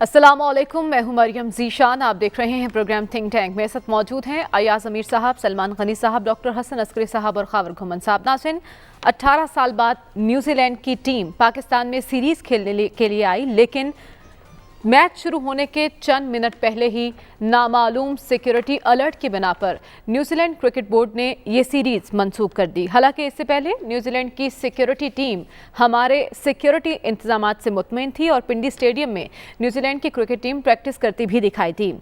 अस्सलाम वालेकुम, मैं हूं मरियम ज़ीशान। आप देख रहे हैं प्रोग्राम थिंक टैंक। मेरे साथ मौजूद हैं अयाज अमीर साहब, सलमान गनी साहब, डॉक्टर हसन अस्करी साहब और खावर घुमन साहब। नाज़रीन, 18 साल बाद न्यूजीलैंड की टीम पाकिस्तान में सीरीज़ खेलने के लिए आई, लेकिन मैच शुरू होने के चंद मिनट पहले ही नामालूम सिक्योरिटी अलर्ट की बिना पर न्यूजीलैंड क्रिकेट बोर्ड ने ये सीरीज मंसूख कर दी। हालांकि इससे पहले न्यूजीलैंड की सिक्योरिटी टीम हमारे सिक्योरिटी इंतजामात से मुतमईन थी और पिंडी स्टेडियम में न्यूजीलैंड की क्रिकेट टीम प्रैक्टिस करती भी दिखाई दी।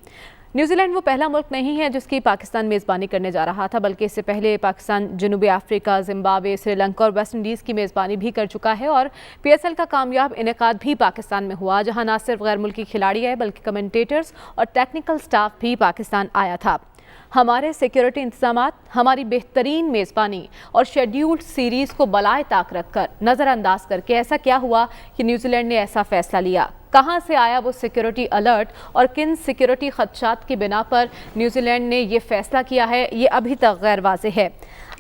न्यूजीलैंड वो पहला मुल्क नहीं है जिसकी पाकिस्तान मेज़बानी करने जा रहा था, बल्कि इससे पहले पाकिस्तान जनूबी अफ्रीका, जिम्बाब्वे, श्रीलंका और वेस्ट इंडीज़ की मेज़बानी भी कर चुका है और PSL का कामयाब इनेकाद भी पाकिस्तान में हुआ, जहां न सिर्फ गैर मुल्की खिलाड़ी आए बल्कि कमेंटेटर्स और टेक्निकल स्टाफ भी पाकिस्तान आया था। हमारे सिक्योरिटी इंतजामात, हमारी बेहतरीन मेज़बानी और शेड्यूल्ड सीरीज़ को बलाए ताक रखकर नज़रअंदाज करके ऐसा क्या हुआ कि न्यूजीलैंड ने ऐसा फैसला लिया? कहां से आया वो सिक्योरिटी अलर्ट और किन सिक्योरिटी खदशात की बिना पर न्यूजीलैंड ने ये फैसला किया है, ये अभी तक गैर वाज़ेह है।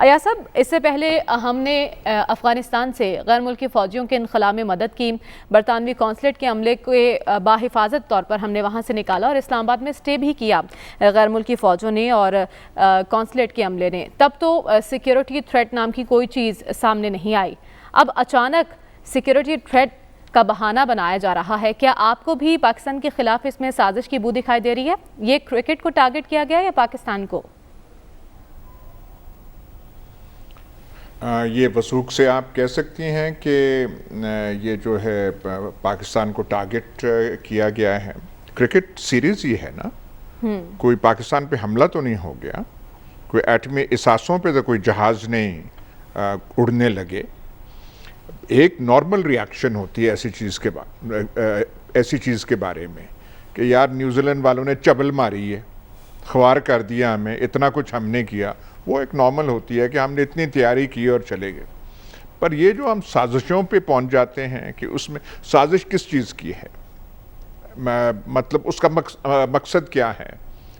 अया साहब, इससे पहले हमने अफ़गानिस्तान से गैर मुल्की फ़ौजियों के इनखला में मदद की। बरतानवी कौंसलेट के अमले के बाहिफाजत तौर पर हमने वहाँ से निकाला और इस्लामाबाद में स्टे भी किया गैर मुल्की फ़ौजों ने और कौंसलेट के अमले ने। तब तो सिक्योरिटी थ्रेट नाम की कोई चीज़ सामने नहीं आई। अब अचानक सिक्योरिटी थ्रेट का बहाना बनाया जा रहा है। क्या आपको भी पाकिस्तान के खिलाफ इसमें साजिश की बू दिखाई दे रही है? ये क्रिकेट को टारगेट किया गया या पाकिस्तान को? ये वसूख से आप कह सकती हैं कि ये जो है पाकिस्तान को टारगेट किया गया है। क्रिकेट सीरीज़ ये है ना, कोई पाकिस्तान पे हमला तो नहीं हो गया, कोई एटमी इसासों पे तो कोई जहाज़ नहीं उड़ने लगे। एक नॉर्मल रिएक्शन होती है ऐसी चीज़ के बारे में कि यार न्यूजीलैंड वालों ने चबल मारी है, ख्वार कर दिया हमें, इतना कुछ हमने किया। वो एक नॉर्मल होती है कि हमने इतनी तैयारी की और चले गए। पर ये जो हम साजिशों पे पहुंच जाते हैं कि उसमें साजिश किस चीज़ की है, मतलब उसका मकसद क्या है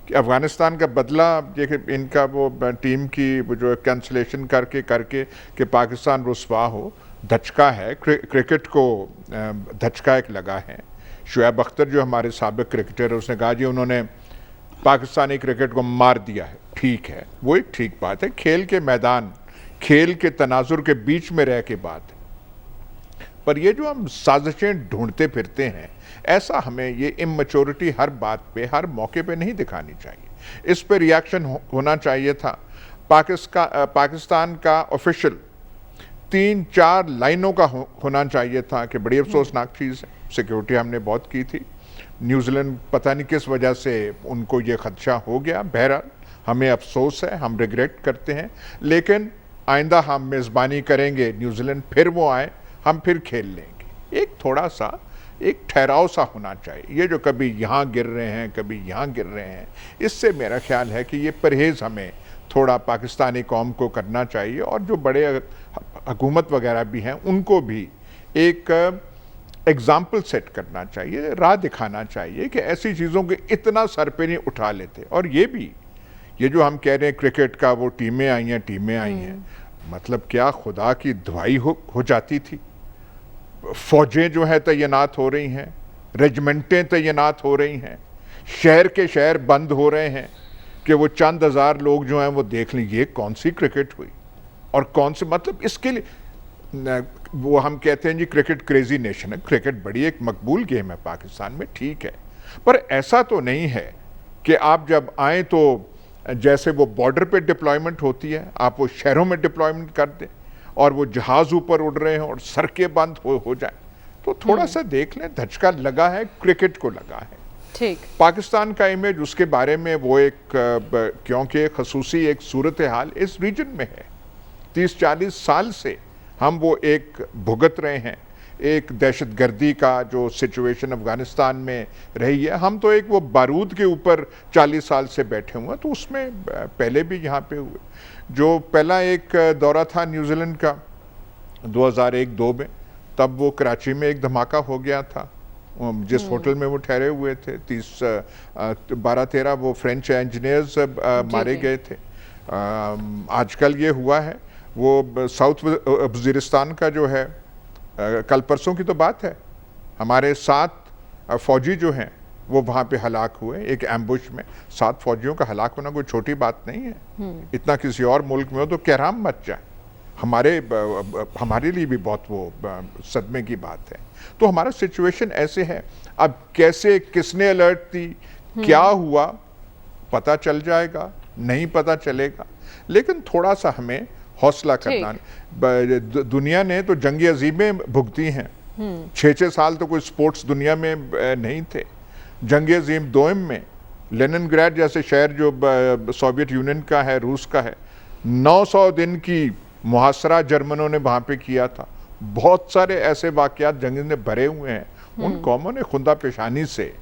कि अफ़गानिस्तान का बदला, ये इनका वो टीम की वो जो कैंसलेशन करके कि पाकिस्तान रुस्वा हो, धचका है क्रिकेट को, धचका एक लगा है। शुएब अख्तर जो हमारे साबिक क्रिकेटर है, उसने कहा जी उन्होंने पाकिस्तानी क्रिकेट को मार दिया है। ठीक है, वो एक ठीक बात है, खेल के मैदान, खेल के तनाजुर के बीच में रह के बात है। पर ये जो हम साजिशें ढूंढते फिरते हैं, ऐसा हमें ये इमैच्योरिटी हर बात पे, हर मौके पे नहीं दिखानी चाहिए। इस पे रिएक्शन होना चाहिए था। पाकिस्तान का ऑफिशियल 3-4 लाइनों का होना चाहिए था कि बड़ी अफसोसनाक चीज़ है, सिक्योरिटी हमने बहुत की थी, न्यूजीलैंड पता नहीं किस वजह से उनको ये खदशा हो गया। बहरहाल हमें अफसोस है, हम रिग्रेट करते हैं, लेकिन आइंदा हम मेज़बानी करेंगे, न्यूजीलैंड फिर वो आए, हम फिर खेल लेंगे। एक थोड़ा सा एक ठहराव सा होना चाहिए। ये जो कभी यहाँ गिर रहे हैं, कभी यहाँ गिर रहे हैं, इससे मेरा ख्याल है कि ये परहेज़ हमें थोड़ा पाकिस्तानी कौम को करना चाहिए और जो बड़े हुकूमत वगैरह भी हैं उनको भी एक एग्ज़ाम्पल सेट करना चाहिए, राह दिखाना चाहिए कि ऐसी चीज़ों के इतना सर पे नहीं उठा लेते। और ये जो हम कह रहे हैं क्रिकेट का, वो टीमें आई हैं, मतलब क्या खुदा की दुआई हो जाती थी। फ़ौजें जो है तैनात हो रही हैं, रेजिमेंटें तैनात हो रही हैं, शहर के शहर बंद हो रहे हैं कि वो चंद हज़ार लोग जो हैं वो देख लें। ये कौन सी क्रिकेट हुई और कौन से, मतलब इसके लिए वो हम कहते हैं जी क्रिकेट क्रेजी नेशन है। क्रिकेट बड़ी एक मकबूल गेम है पाकिस्तान में, ठीक है, पर ऐसा तो नहीं है कि आप जब आएँ तो जैसे वो बॉर्डर पे डिप्लॉयमेंट होती है, आप वो शहरों में डिप्लॉयमेंट कर दें और वो जहाज़ ऊपर उड़ रहे हैं और सड़कें बंद हो जाए। तो थोड़ा सा देख लें, धचका लगा है, क्रिकेट को लगा है। ठीक, पाकिस्तान का इमेज, उसके बारे में वो एक, क्योंकि खसूसी एक सूरत हाल इस रीजन में है, 30-40 साल से हम वो एक भुगत रहे हैं, एक दहशतगर्दी का जो सिचुएशन अफ़गानिस्तान में रही है। हम तो एक वो बारूद के ऊपर 40 साल से बैठे हुए हैं, तो उसमें पहले भी यहाँ पे हुए। जो पहला एक दौरा था न्यूजीलैंड का 2001-2 में, तब वो कराची में एक धमाका हो गया था, जिस होटल में वो ठहरे हुए थे। 12-13 वो फ्रेंच इंजीनियर्स मारे गए थे। आजकल ये हुआ है, वो साउथ वज़ीरिस्तान का जो है, कल परसों की तो बात है, हमारे 7 फौजी जो हैं वो वहाँ पे हलाक हुए एक एम्बुश में। 7 फौजियों का हलाक होना कोई छोटी बात नहीं है। इतना किसी और मुल्क में हो तो कहराम मच जाए। हमारे लिए भी बहुत वो सदमे की बात है। तो हमारा सिचुएशन ऐसे है। अब कैसे, किसने अलर्ट दी, क्या हुआ, पता चल जाएगा, नहीं पता चलेगा, लेकिन थोड़ा सा हमें हौसला करना। दुनिया ने तो जंगी अजीमें भुगती हैं। 6-6 साल तो कोई स्पोर्ट्स दुनिया में नहीं थे। जंगी अजीम दोइम में लेनिनग्राड जैसे शहर जो सोवियत यूनियन का है, रूस का है, 900 दिन की मुहासरा जर्मनों ने वहाँ पे किया था। बहुत सारे ऐसे वाक़यात जंग में भरे हुए हैं। उन कौमों ने खुदा पेशानी से,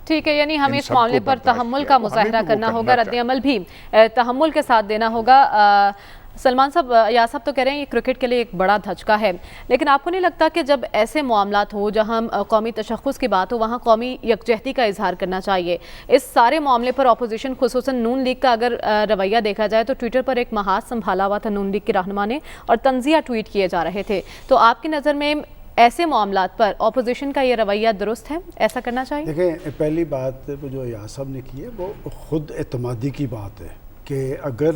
ठीक है, यानी हमें इस मामले पर तहम्मुल का मुजाहरा करना होगा, रद्द-ए-अमल भी तहम्मुल के साथ देना होगा। सलमान साहब, या साहब तो कह रहे हैं ये क्रिकेट के लिए एक बड़ा धचका है, लेकिन आपको नहीं लगता कि जब ऐसे मामलात हो, जहां कौमी तशख़्ख़ुस की बात हो, वहां कौमी यकजहती का इजहार करना चाहिए? इस सारे मामले पर अपोजिशन, खुसूसन नून लीग का अगर रवैया देखा जाए तो ट्विटर पर एक महाज संभाला हुआ था नून लीग के रहनुमा ने, और तंज़िया ट्वीट किए जा रहे थे। तो आपकी नज़र में ऐसे मामलात पर अपोजिशन का ये रवैया दुरुस्त है, ऐसा करना चाहिए? देखें, पहली बात जो या साहब ने की है वो खुद एतमादी की बात है कि अगर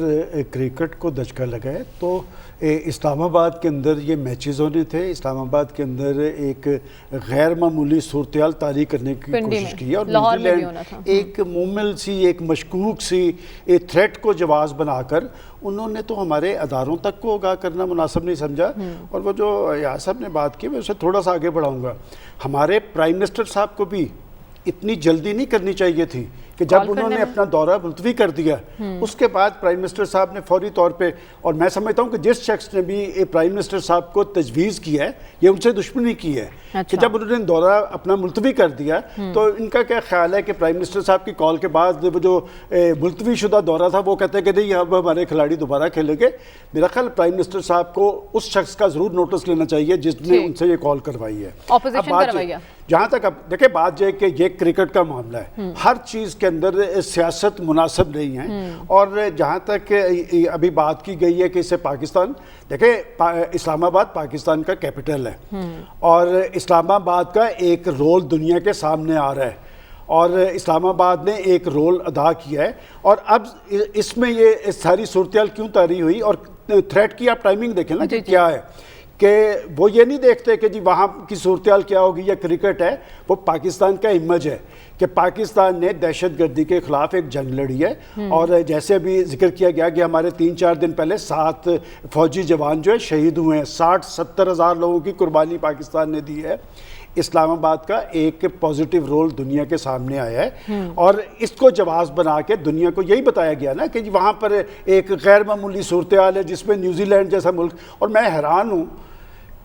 क्रिकेट को दचका लगा है तो इस्लामाबाद के अंदर ये मैचेस होने थे। इस्लामाबाद के अंदर एक गैर मामूली सूरत-ए-हाल तारी करने की कोशिश की है, और न्यूजीलैंड एक मुमिल सी, एक मशकूक सी एक थ्रेट को जवाब बनाकर उन्होंने तो हमारे अदारों तक को आगाह करना मुनासिब नहीं समझा। और वो जो या साहब ने बात की, मैं उसे थोड़ा सा आगे बढ़ाऊँगा। हमारे प्राइम मिनिस्टर साहब को भी इतनी जल्दी नहीं करनी चाहिए थी कि जब उन्होंने अपना दौरा मुलतवी कर दिया उसके बाद प्राइम मिनिस्टर साहब ने फौरी तौर पे, और मैं समझता हूँ कि जिस शख्स ने भी प्राइम मिनिस्टर साहब को तजवीज़ किया है ये उनसे दुश्मनी की है। अच्छा। कि जब उन्होंने दौरा अपना मुलतवी कर दिया तो इनका क्या ख्याल है कि प्राइम मिनिस्टर साहब की कॉल के बाद जो मुलतवी शुदा दौरा था वो कहते हैं कि नहीं अब हमारे खिलाड़ी दोबारा खेलेंगे। मेरा ख्याल प्राइम मिनिस्टर साहब को उस शख्स का ज़रूर नोटिस लेना चाहिए जिसने उनसे ये कॉल करवाई है। जहाँ तक अब देखिए बात ये कि ये क्रिकेट का मामला है, हर चीज़ के अंदर सियासत मुनासिब नहीं है। और जहाँ तक अभी बात की गई है कि इससे पाकिस्तान, देखिए इस्लामाबाद पाकिस्तान का कैपिटल है और इस्लामाबाद का एक रोल दुनिया के सामने आ रहा है और इस्लामाबाद ने एक रोल अदा किया है। और अब इसमें ये सारी सूरत-ए-हाल क्यों तारी हुई और थ्रेट की आप टाइमिंग देखें ना कि क्या है, कि वो ये नहीं देखते कि जी वहाँ की सूरत-ए-हाल क्या होगी या क्रिकेट है। वो पाकिस्तान का इमेज है कि पाकिस्तान ने दहशतगर्दी के ख़िलाफ़ एक जंग लड़ी है। और जैसे अभी जिक्र किया गया कि हमारे 3-4 दिन पहले 7 फौजी जवान जो है शहीद हुए हैं, 60-70 हज़ार लोगों की कुर्बानी पाकिस्तान ने दी है। इस्लामाबाद का एक पॉजिटिव रोल दुनिया के सामने आया है और इसको जवाब बना के दुनिया को यही बताया गया ना कि वहाँ पर एक गैर मामूली सूरत-ए-हाल है जिसमें न्यूजीलैंड जैसा मुल्क, और मैं हैरान हूँ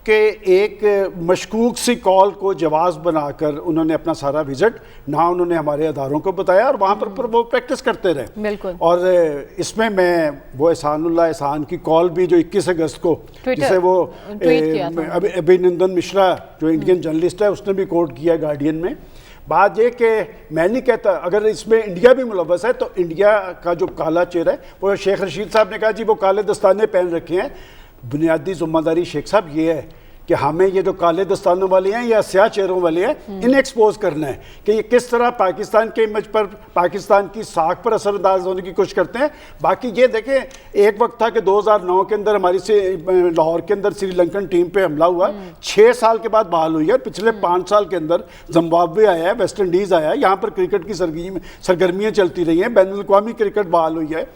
कि एक मशकूक सी कॉल को जवाब बनाकर उन्होंने अपना सारा विजिट ना उन्होंने हमारे अदारों को बताया और वहाँ पर वो प्रैक्टिस करते रहे। बिल्कुल। और इसमें मैं वो एहसान की कॉल भी जो 21 अगस्त को जिसे वो अभिनंदन मिश्रा जो इंडियन जर्नलिस्ट है उसने भी कोट किया गार्डियन में। बात ये कि मैं नहीं कहता अगर इसमें इंडिया भी मुलव्वस है तो इंडिया का जो काला चेहरा है वो शेख रशीद साहब ने कहा जी वो काले दस्ताने पहन रखे हैं। बुनियादी जिम्मेदारी शेख साहब ये है कि हमें ये जो काले दस्तानों वाले हैं या स्याह चेहरों वाले हैं इन्हें एक्सपोज करना है कि ये किस तरह पाकिस्तान के इमेज पर, पाकिस्तान की साख पर असरअंदाज होने की कोशिश करते हैं। बाकी ये देखें एक वक्त था कि 2009 के अंदर हमारी से लाहौर के अंदर श्रीलंकन टीम पे हमला हुआ, 6 साल के बाद बहाल हुई है। पिछले 5 साल के अंदर जिम्बाब्वे आया है, वेस्ट इंडीज़ आया है, यहाँ पर क्रिकेट की सरगर्मियाँ चलती रही हैं, बैनुल अक़वामी क्रिकेट बहाल हुई है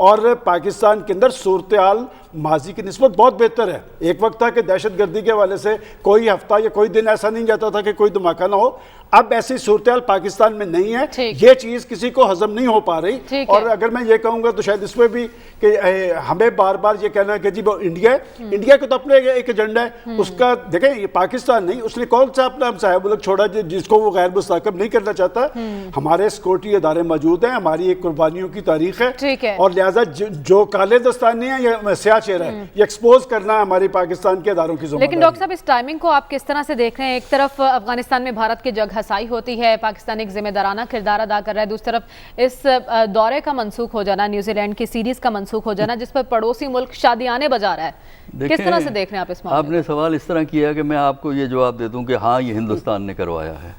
और पाकिस्तान के अंदर सूरत-ए-हाल माजी की निस्बत बहुत बेहतर है। एक वक्त था कि दहशतगर्दी के हवाले से कोई हफ्ता या कोई दिन ऐसा नहीं जाता था कि कोई धमाका ना हो। अब ऐसी सूरत-ए-हाल पाकिस्तान में नहीं है, ये चीज़ किसी को हजम नहीं हो पा रही। और अगर मैं ये कहूँगा तो शायद इसमें भी कि हमें बार बार ये कहना है कि जी वो इंडिया है, इंडिया का तो अपने एक एजेंडा है उसका। देखें ये पाकिस्तान नहीं, उसने कौन सा अपना साहिब मुल्क छोड़ा जिसको वो गैर मुस्तक़ब नहीं करना चाहता। हमारे सिक्योरिटी अदारे मौजूद हैं, हमारी एक कुर्बानियों की तारीख है और लिहाजा जो काले दस्ताने हैं या स्याह चेहरा है ये एक्सपोज करना हमारी पाकिस्तान के अदारों की ज़िम्मेदारी। लेकिन डॉक्टर साहब इस टाइमिंग को आप किस तरह से देख रहे हैं? एक तरफ अफगानिस्तान में भारत की जग हसाई होती है, पाकिस्तान एक जिम्मेदाराना किरदार अदा कर रहा है, दूसरी तरफ इस दौरे का मनसूख हो जाना, न्यूजीलैंड की सीरीज का मनसूख हो जाना जिस पर पड़ोसी मुल्क शादियाने बजा रहा है, किस तरह से देख रहे हैं आप इस मामले? आपने सवाल इस तरह किया कि मैं आपको ये जवाब दे दूं कि हाँ ये हिंदुस्तान ने करवाया है।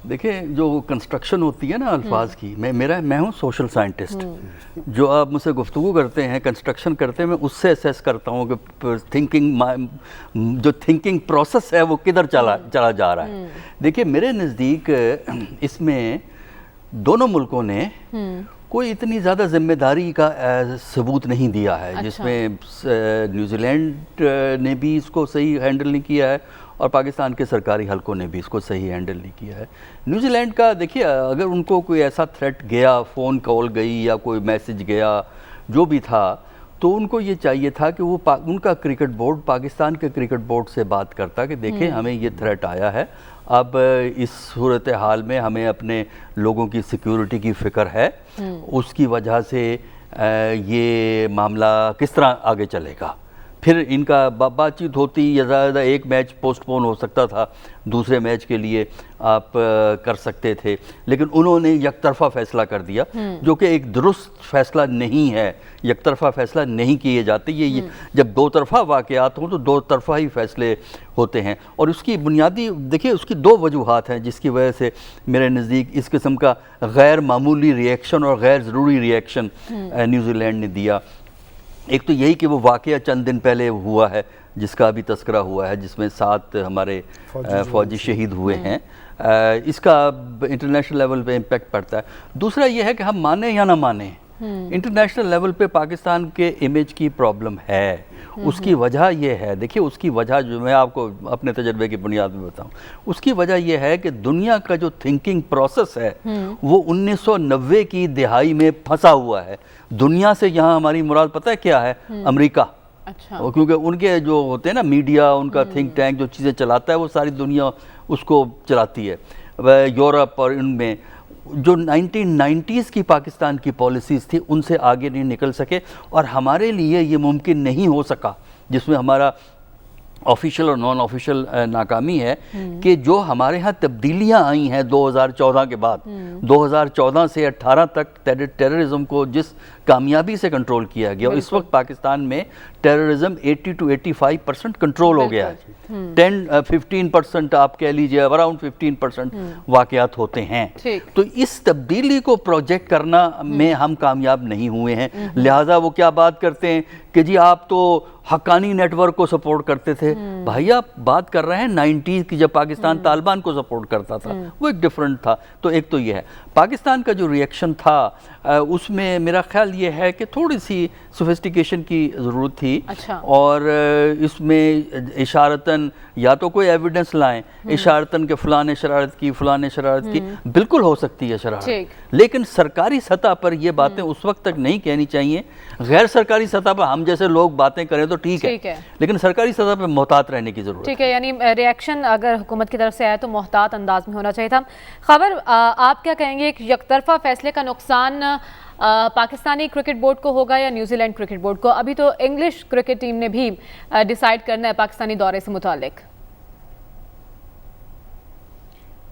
دیکھیں جو کنسٹرکشن ہوتی ہے نا الفاظ کی، میں ہوں سوشل سائنٹسٹ، جو آپ مجھ سے گفتگو کرتے ہیں، کنسٹرکشن کرتے ہیں، میں اس سے اسیس کرتا ہوں کہ جو تھنکنگ پروسیس ہے وہ کدھر چلا جا رہا ہے۔ دیکھیں میرے نزدیک اس میں دونوں ملکوں نے کوئی اتنی زیادہ ذمہ داری کا ثبوت نہیں دیا ہے، جس میں نیوزی لینڈ نے بھی اس کو صحیح ہینڈل نہیں کیا ہے اور پاکستان کے سرکاری حلقوں نے بھی اس کو صحیح ہینڈل نہیں کیا ہے۔ نیوزی لینڈ کا دیکھیے، اگر ان کو کوئی ایسا تھریٹ گیا، فون کال گئی یا کوئی میسج گیا، جو بھی تھا، تو ان کو یہ چاہیے تھا کہ وہ ان کا کرکٹ بورڈ پاکستان کے کرکٹ بورڈ سے بات کرتا کہ دیکھیں ہمیں یہ تھریٹ آیا ہے، اب اس صورتحال میں ہمیں اپنے لوگوں کی سیکیورٹی کی فکر ہے، اس کی وجہ سے یہ معاملہ کس طرح آگے چلے گا۔ پھر ان کا بات چیت ہوتی، یا زیادہ ایک میچ پوسٹ پون ہو سکتا تھا، دوسرے میچ کے لیے آپ کر سکتے تھے، لیکن انہوں نے یک طرفہ فیصلہ کر دیا، جو کہ ایک درست فیصلہ نہیں ہے۔ یک طرفہ فیصلہ نہیں کیے جاتے، یہ جب دو طرفہ واقعات ہوں تو دو طرفہ ہی فیصلے ہوتے ہیں، اور اس کی بنیادی دیکھیں اس کی دو وجوہات ہیں جس کی وجہ سے میرے نزدیک اس قسم کا غیر معمولی ری ایکشن اور غیر ضروری ری ایکشن نیوزی لینڈ نے دیا۔ ایک تو یہی کہ وہ واقعہ چند دن پہلے ہوا ہے جس کا ابھی تذکرہ ہوا ہے، جس میں 7 ہمارے فوجی شہید ہوئے ہیں، اس کا انٹرنیشنل لیول پہ امپیکٹ پڑتا ہے۔ دوسرا یہ ہے کہ ہم مانیں یا نہ مانیں، انٹرنیشنل لیول پہ پاکستان کے امیج کی پرابلم ہے۔ اس کی وجہ یہ ہے، دیکھیے اس کی وجہ جو میں آپ کو اپنے تجربے کی بنیاد میں بتاؤں، اس کی وجہ یہ ہے کہ دنیا کا جو تھنکنگ پروسیس ہے وہ 1990 کی دہائی میں پھنسا ہوا ہے۔ دنیا سے یہاں ہماری مراد پتہ ہے کیا ہے؟ امریکہ۔ کیونکہ ان کے جو ہوتے ہیں نا میڈیا، ان کا تھنک ٹینک جو چیزیں چلاتا ہے وہ ساری دنیا اس کو چلاتی ہے۔ یورپ اور ان میں جو 1990s کی پاکستان کی پالیسیز تھی ان سے آگے نہیں نکل سکے، اور ہمارے لیے یہ ممکن نہیں ہو سکا، جس میں ہمارا آفیشل اور نان آفیشل ناکامی ہے، کہ جو ہمارے ہاں تبدیلیاں آئی ہیں 2014 کے بعد، 2014 سے 18 تک ٹیررزم کو جس کامیابی سے کنٹرول کیا گیا، اور اس وقت پاکستان میں ٹیررزم 80 to 85% کنٹرول ہو گیا ہے۔ 15% آپ کہہ لیجئے، اراؤنڈ 15% واقعات ہوتے ہیں۔ تو اس تبدیلی کو پروجیکٹ کرنا میں ہم کامیاب نہیں ہوئے ہیں، لہٰذا وہ کیا بات کرتے ہیں کہ جی آپ تو حقانی نیٹ ورک کو سپورٹ کرتے تھے۔ بھائی آپ بات کر رہے ہیں 90s کی، جب پاکستان طالبان کو سپورٹ کرتا تھا، وہ ایک ڈیفرنٹ تھا۔ تو ایک تو یہ ہے پاکستان کا جو ری ایکشن تھا، اس میں میرا خیال یہ ہے کہ تھوڑی سی سوفسٹیکیشن کی ضرورت تھی، اور اس میں اشارتاً یا تو کوئی ایویڈنس لائیں، اشارتاً کہ فلاں نے شرارت کی، فلاں نے شرارت کی، بالکل ہو سکتی ہے شرارت، لیکن سرکاری سطح پر یہ باتیں اس وقت تک نہیں کہنی چاہیے۔ غیر سرکاری سطح پر ہم جیسے لوگ باتیں کریں تو ٹھیک ہے، لیکن سرکاری سطح پر محتاط رہنے کی ضرورت ہے۔ ٹھیک ہے، یعنی ری ایکشن اگر حکومت کی طرف سے آئے تو محتاط انداز میں ہونا چاہیے تھا۔ خبر آپ کیا کہیں گے، ایک یک طرفہ فیصلے کا نقصان پاکستانی کرکٹ بورڈ کو ہوگا یا نیوزی لینڈ کرکٹ بورڈ کو؟ ابھی تو انگلش کرکٹ ٹیم نے بھی ڈیسائیڈ کرنا ہے پاکستانی دورے سے متعلق۔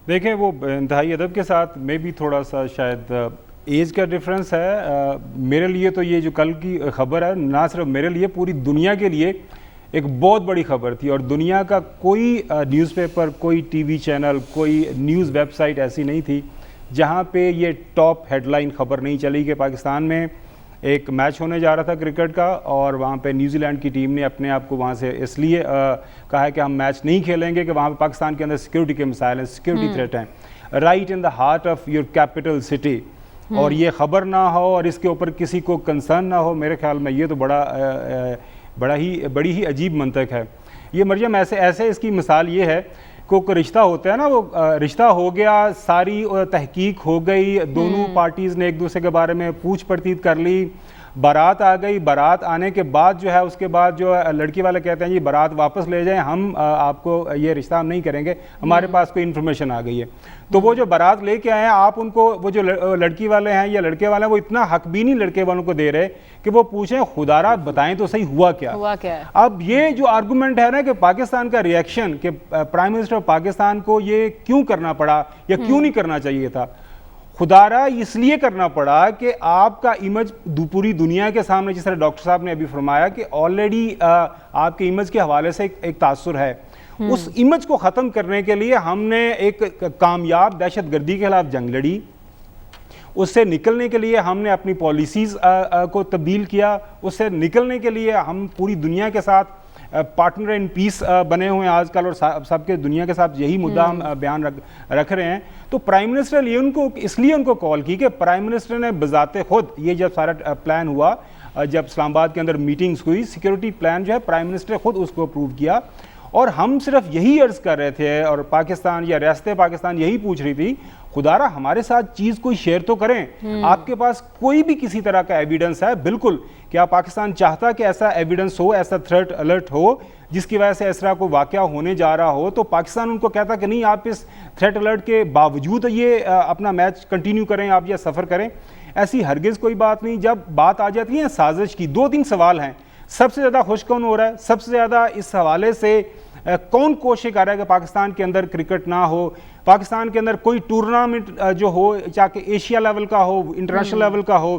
دیکھیں وہ انتہائی ادب کے ساتھ میں بھی تھوڑا سا شاید ایج کا ڈفرنس ہے۔ میرے لیے تو یہ جو کل کی خبر ہے، نہ صرف میرے لیے، پوری دنیا کے لیے ایک بہت بڑی خبر تھی، اور دنیا کا کوئی نیوز پیپر، کوئی ٹی وی چینل، کوئی نیوز ویب سائٹ ایسی نہیں تھی جہاں پہ یہ ٹاپ ہیڈ لائن خبر نہیں چلی کہ پاکستان میں ایک میچ ہونے جا رہا تھا کرکٹ کا، اور وہاں پہ نیوزی لینڈ کی ٹیم نے اپنے آپ کو وہاں سے اس لیے کہا ہے کہ ہم میچ نہیں کھیلیں گے کہ وہاں پہ پاکستان کے اندر سیکیورٹی کے مسائل ہیں، سیکیورٹی تھریٹ ہیں، right in the heart of your capital city, اور یہ خبر نہ ہو اور اس کے اوپر کسی کو کنسرن نہ ہو۔ میرے خیال میں یہ تو بڑی ہی عجیب منطق ہے۔ یہ مریم ایسے اس کی مثال یہ ہے، کوئی رشتہ ہوتا ہے نا، وہ رشتہ ہو گیا، ساری تحقیق ہو گئی، دونوں پارٹیز نے ایک دوسرے کے بارے میں پوچھ پرچیت کر لی، بارات آ گئی، بارات آنے کے بعد جو ہے اس کے بعد جو لڑکی والے کہتے ہیں جی بارات واپس لے جائیں، ہم آپ کو یہ رشتہ ہم نہیں کریں گے، ہمارے پاس کوئی انفارمیشن آ گئی ہے۔ تو وہ جو بارات لے کے آئے ہیں، آپ ان کو، وہ جو لڑکی والے ہیں یا لڑکے والے ہیں، وہ اتنا حق بھی نہیں لڑکے والوں کو دے رہے کہ وہ پوچھیں خدا را بتائیں تو صحیح ہوا کیا ہے۔ اب یہ جو آرگومنٹ ہے نا کہ پاکستان کا ری ایکشن، کہ پرائم منسٹر پاکستان کو یہ کیوں کرنا پڑا یا کیوں نہیں کرنا چاہیے تھا، خدا را اس لیے کرنا پڑا کہ آپ کا امیج پوری دنیا کے سامنے، جس طرح ڈاکٹر صاحب نے ابھی فرمایا کہ آلریڈی آپ کے امیج کے حوالے سے ایک تاثر ہے، اس امیج کو ختم کرنے کے لیے ہم نے ایک کامیاب دہشت گردی کے خلاف جنگ لڑی. اس سے نکلنے کے لیے ہم نے اپنی پالیسیز کو تبدیل کیا. اس سے نکلنے کے لیے ہم پوری دنیا کے ساتھ پارٹنر ان پیس بنے ہوئے ہیں آج کل, اور سب کے دنیا کے ساتھ یہی مدعا ہم بیان رکھ رہے ہیں. تو پرائم منسٹر نے اس لیے ان کو کال کی کہ پرائم منسٹر نے بذات خود, یہ جب سارا پلان ہوا, جب اسلام آباد کے اندر میٹنگز ہوئی, سیکیورٹی پلان جو ہے پرائم منسٹر خود اس کو اپروو کیا. اور ہم صرف یہی عرض کر رہے تھے, اور پاکستان یا ریاست پاکستان یہی پوچھ رہی تھی, خدا را ہمارے ساتھ چیز کوئی شیئر تو کریں. آپ کے پاس کوئی بھی کسی طرح کا ایویڈنس ہے, بالکل, کیا پاکستان چاہتا کہ ایسا ایویڈنس ہو, ایسا تھریٹ الرٹ ہو جس کی وجہ سے اس طرح کوئی واقعہ ہونے جا رہا ہو, تو پاکستان ان کو کہتا کہ نہیں, آپ اس تھریٹ الرٹ کے باوجود یہ اپنا میچ کنٹینیو کریں, آپ یہ سفر کریں. ایسی ہرگز کوئی بات نہیں. جب بات آ جاتی ہے سازش کی, 2-3 سوال ہیں. سب سے زیادہ خوش کون ہو رہا ہے, سب سے زیادہ اس حوالے سے کون کوشش کر رہا ہے کہ پاکستان کے اندر کرکٹ نہ ہو, پاکستان کے اندر کوئی ٹورنامنٹ جو ہو, چاہے ایشیا لیول کا ہو, انٹرنیشنل لیول کا ہو,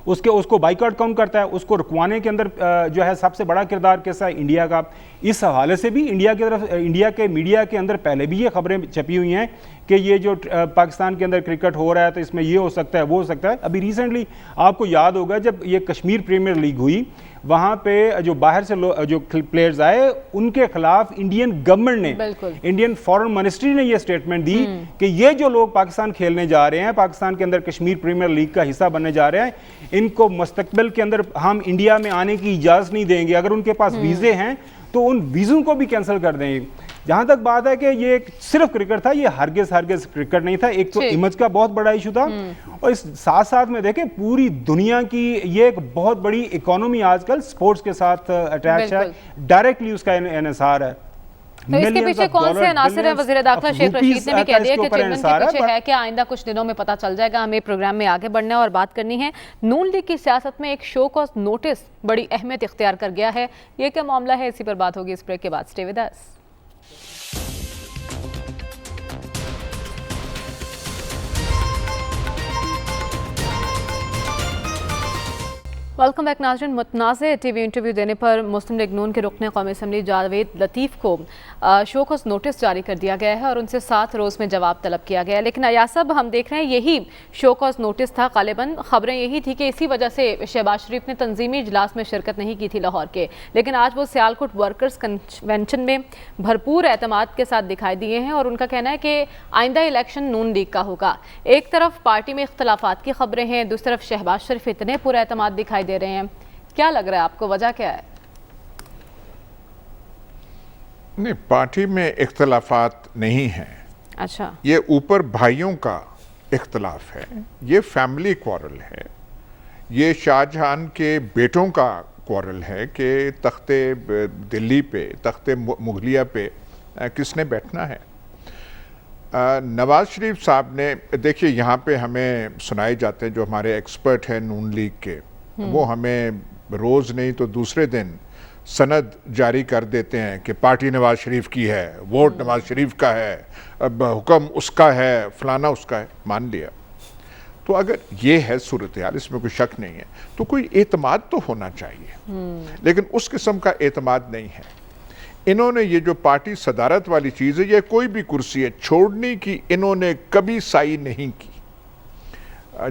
اس کو بائیکاٹ کون کرتا ہے, اس کو رکوانے کے اندر جو ہے سب سے بڑا کردار کیسا ہے, انڈیا کا. اس حوالے سے بھی انڈیا کے میڈیا کے اندر پہلے بھی یہ خبریں چھپی ہوئی ہیں کہ یہ جو پاکستان کے اندر کرکٹ ہو رہا ہے تو اس میں یہ ہو سکتا ہے, وہ ہو سکتا ہے. ابھی ریسنٹلی آپ کو یاد ہوگا جب یہ کشمیر پریمیئر لیگ ہوئی, وہاں پہ جو باہر سے جو پلیئرز آئے ان کے خلاف انڈین گورنمنٹ نے, انڈین فارن منسٹری نے یہ سٹیٹمنٹ دی کہ یہ جو لوگ پاکستان کھیلنے جا رہے ہیں, پاکستان کے اندر کشمیر پریمیئر لیگ کا حصہ بننے جا رہے ہیں, ان کو مستقبل کے اندر ہم انڈیا میں آنے کی اجازت نہیں دیں گے. اگر ان کے پاس ویزے ہیں تو ان ویزوں کو بھی کینسل کر دیں گے. جہاں تک بات ہے کہ یہ صرف کرکٹ تھا, یہ ہرگز کرکٹ نہیں تھا. ایک تو امیج کا بہت بڑا ایشو تھا, اور اس ساتھ ساتھ میں دیکھیں پوری دنیا کی یہ ایک بہت بڑی اکانومی آج کل سپورٹس کے ساتھ اٹیچ ہے, ڈائریکٹلی اس کا انحصار ہے. تو اس کے پیچھے کون سے عناصر ہیں؟ وزیر داخلہ شیخ رشید نے بھی کہہ دیا کہ چیئرمین کے پیچھے ہے کہ آئندہ کچھ دنوں میں پتہ چل جائے گا. ہمیں پروگرام میں آگے بڑھنا ہے اور بات کرنی ہے نون لیگ کی سیاست میں ایک شو کاز نوٹس بڑی اہمیت اختیار کر گیا ہے. یہ کیا معاملہ ہے, اسی پر بات ہوگی اس بریک کے بعد. Stay with us. Welcome back ناظرین. متنازع ٹی وی انٹرویو دینے پر مسلم لیگ نون کے رکن قومی اسمبلی جاوید لطیف کو شو کاز نوٹس جاری کر دیا گیا ہے اور ان سے 7 روز میں جواب طلب کیا گیا ہے. لیکن ایاز صاحب, ہم دیکھ رہے ہیں یہی شو کاز نوٹس تھا. غالباً خبریں یہی تھی کہ اسی وجہ سے شہباز شریف نے تنظیمی اجلاس میں شرکت نہیں کی تھی لاہور کے, لیکن آج وہ سیالکوٹ ورکرز کنونشن میں بھرپور اعتماد کے ساتھ دکھائی دیے ہیں اور ان کا کہنا ہے کہ آئندہ الیکشن نون لیگ کا ہوگا. ایک طرف پارٹی میں اختلافات کی خبریں ہیں, دوسری طرف شہباز شریف اتنے پر اعتماد دکھائی دے رہے ہیں. کیا لگ رہا ہے آپ کو, وجہ کیا ہے؟ نہیں, پارٹی میں اختلافات نہیں ہیں. اچھا, یہ اوپر بھائیوں کا اختلاف ہے, یہ فیملی کوارل ہے, یہ شاہ جہان کے بیٹوں کا کوارل ہے کہ تخت دلی پہ, تخت مغلیہ پہ کس نے بیٹھنا ہے. نواز شریف صاحب نے, دیکھیے یہاں پہ ہمیں سنائے جاتے ہیں جو ہمارے ایکسپرٹ ہیں نون لیگ کے, وہ ہمیں روز نہیں تو دوسرے دن سند جاری کر دیتے ہیں کہ پارٹی نواز شریف کی ہے, ووٹ نواز شریف کا ہے, حکم اس کا ہے, فلانا اس کا ہے. مان لیا. تو اگر یہ ہے صورتحال, اس میں کوئی شک نہیں ہے, تو کوئی اعتماد تو ہونا چاہیے, لیکن اس قسم کا اعتماد نہیں ہے. انہوں نے یہ جو پارٹی صدارت والی چیز ہے, یہ کوئی بھی کرسی ہے, چھوڑنے کی انہوں نے کبھی سعی نہیں کی.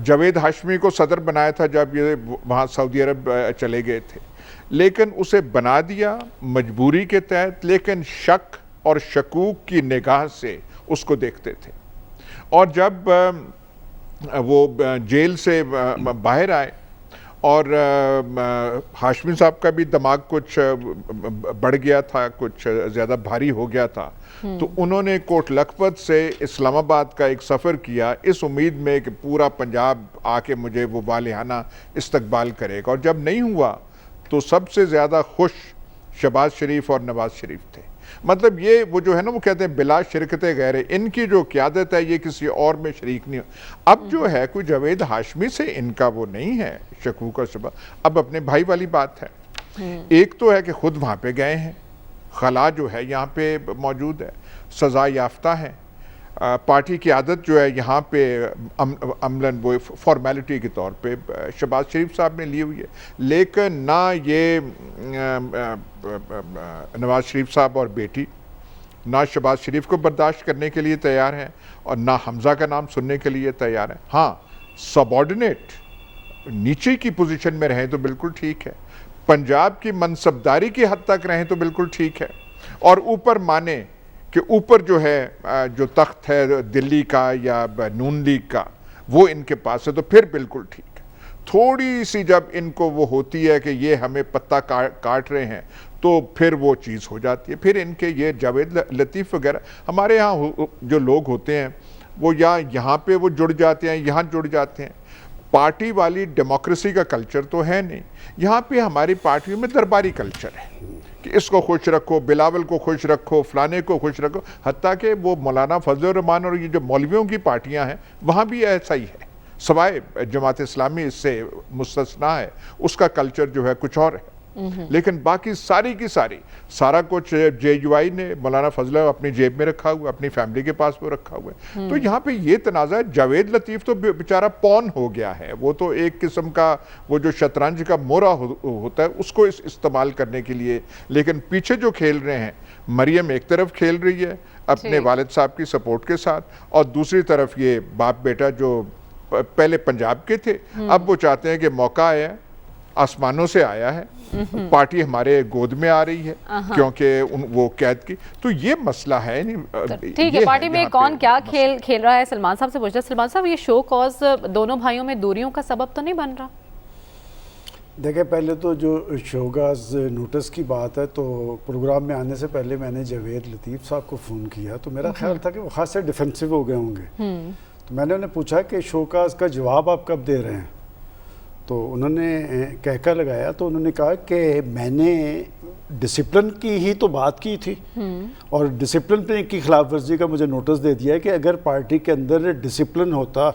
جاوید ہاشمی کو صدر بنایا تھا جب یہ وہاں سعودی عرب چلے گئے تھے, لیکن اسے بنا دیا مجبوری کے تحت, لیکن شک اور شکوک کی نگاہ سے اس کو دیکھتے تھے. اور جب وہ جیل سے باہر آئے اور ہاشمی صاحب کا بھی دماغ کچھ بڑھ گیا تھا, کچھ زیادہ بھاری ہو گیا تھا, تو انہوں نے کوٹ لکھپت سے اسلام آباد کا ایک سفر کیا اس امید میں کہ پورا پنجاب آ کے مجھے وہ والہانہ استقبال کرے گا. اور جب نہیں ہوا تو سب سے زیادہ خوش شہباز شریف اور نواز شریف تھے. مطلب یہ وہ جو ہے نا, وہ کہتے ہیں بلا شرکت غیر, ان کی جو قیادت ہے یہ کسی اور میں شریک نہیں. اب جو ہے کوئی جاوید ہاشمی سے ان کا وہ نہیں ہے شکوک اور شبہ. اب اپنے بھائی والی بات ہے. ایک تو ہے کہ خود وہاں پہ گئے ہیں, خلا جو ہے یہاں پہ موجود ہے, سزا یافتہ ہے, पार्टी की आदत जो है यहाँ पे अमलन वो फॉर्मेलिटी के तौर पे शहबाज शरीफ साहब ने ली हुई है, लेकिन ना ये नवाज शरीफ साहब और बेटी ना शहबाज शरीफ को बर्दाश्त करने के लिए तैयार हैं और ना हमज़ा का नाम सुनने के लिए तैयार हैं। हाँ, सबॉर्डिनेट नीचे की पोजीशन में रहें तो बिल्कुल ठीक है, पंजाब की मनसबदारी की हद तक रहें तो बिल्कुल ठीक है, और ऊपर माने कि ऊपर जो है जो तख्त है दिल्ली का या नून लीग का वो इनके पास है तो फिर बिल्कुल ठीक है। थोड़ी सी जब इनको वो होती है कि ये हमें पत्ता काट रहे हैं तो फिर वो चीज़ हो जाती है। फिर इनके ये जावेद लतीफ़ वगैरह हमारे यहाँ जो लोग होते हैं वो या यहाँ पे वो जुड़ जाते हैं, यहाँ जुड़ जाते हैं। पार्टी वाली डेमोक्रेसी का कल्चर तो है नहीं, यहाँ पे हमारी पार्टियों में दरबारी कल्चर है कि इसको खुश रखो, बिलावल को खुश रखो, फलाने को खुश रखो। हत्ता कि वो मौलाना फजल रहमान और ये जो मौलवियों की पार्टियां हैं वहाँ भी ऐसा ही है, सवाए जमात इस्लामी इससे मुस्तस्ना है, उसका कल्चर जो है कुछ और है। लेकिन बाकी सारी की सारी सारा कुछ JUI ने मौलाना फजल अपनी जेब में रखा हुआ, अपनी फैमिली के पास वो रखा हुआ है। तो यहाँ पे ये तनाज़ा, जावेद लतीफ़ तो बेचारा पॉन हो गया है, वो तो एक किस्म का वो जो शतरंज का मोरा होता है उसको इस्तेमाल करने के लिए। लेकिन पीछे जो खेल रहे हैं, मरियम एक तरफ खेल रही है अपने वालिद साहब की सपोर्ट के साथ, और दूसरी तरफ ये बाप बेटा जो पहले पंजाब के थे अब वो चाहते हैं कि मौका आया, आसमानों से आया है, पार्टी हमारे गोद में आ रही है क्योंकि वो कैद की। तो ये मसला है नहीं। ठीक है, पार्टी में कौन क्या खेल रहा है, सलमान साहब से पूछते हैं। सलमान साहब, ये शो कॉज दोनों भाइयों में दूरियों का सबब तो नहीं बन रहा? देखिए, पहले तो जो शोगाज नोटिस की बात है, तो प्रोग्राम में आने से पहले मैंने जावेद लतीफ़ साहब को फ़ोन किया तो मेरा ख्याल था कि वो खासा डिफेंसिव हो गए होंगे। तो मैंने उन्हें पूछा कि शोकाज का जवाब आप कब दे रहे हैं, तो उन्होंने कहका लगाया, तो उन्होंने कहा कि मैंने डिसिप्लिन की ही तो बात की थी और डिसिप्लिन की खिलाफ वर्जी का मुझे नोटिस दे दिया है कि अगर पार्टी के अंदर डिसिप्लिन होता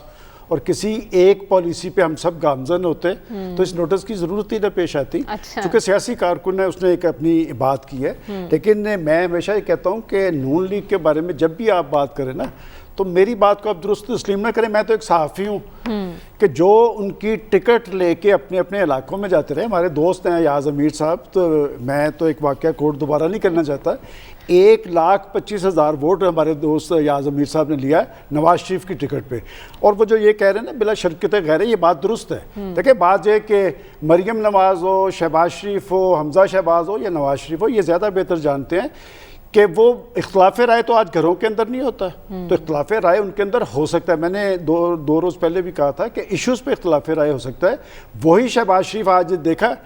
और किसी एक पॉलिसी पे हम सब गामजन होते तो इस नोटिस की ज़रूरत ही न पेश आती। क्योंकि सियासी कारकुन है, उसने एक अपनी बात की है। लेकिन मैं हमेशा ये कहता हूँ कि नून लीग के बारे में जब भी आप बात करें ना, तो मेरी बात को आप दुरुस्त तस्लीम ना करें। मैं तो एक सहाफ़ी हूँ कि जो उनकी टिकट लेके अपने अपने इलाकों में जाते रहे। हमारे दोस्त हैं याज़ अमीर साहब, तो मैं तो एक वाक़या कोट दोबारा नहीं करना चाहता। 1,25,000 वोट हमारे दोस्त याज़ अमीर साहब ने लिया है नवाज शरीफ की टिकट पे। और वो जो ये कह रहे हैं ना बिला शर्कत गैर, ये बात दुरुस्त है। देखिए, बात ये कि मरियम नवाज़ हो, शहबाज शरीफ हो, हमज़ा शहबाज हो या नवाज शरीफ हो, ये ज़्यादा बेहतर जानते हैं कि वो इख्तलाफ राय तो आज घरों के अंदर नहीं होता। तो इख्तलाफ राय उनके अंदर हो सकता है। मैंने दो रोज़ पहले भी कहा था कि इश्यूज़ पे इख्तलाफ राय हो सकता है। वही शहबाज शरीफ आज देखा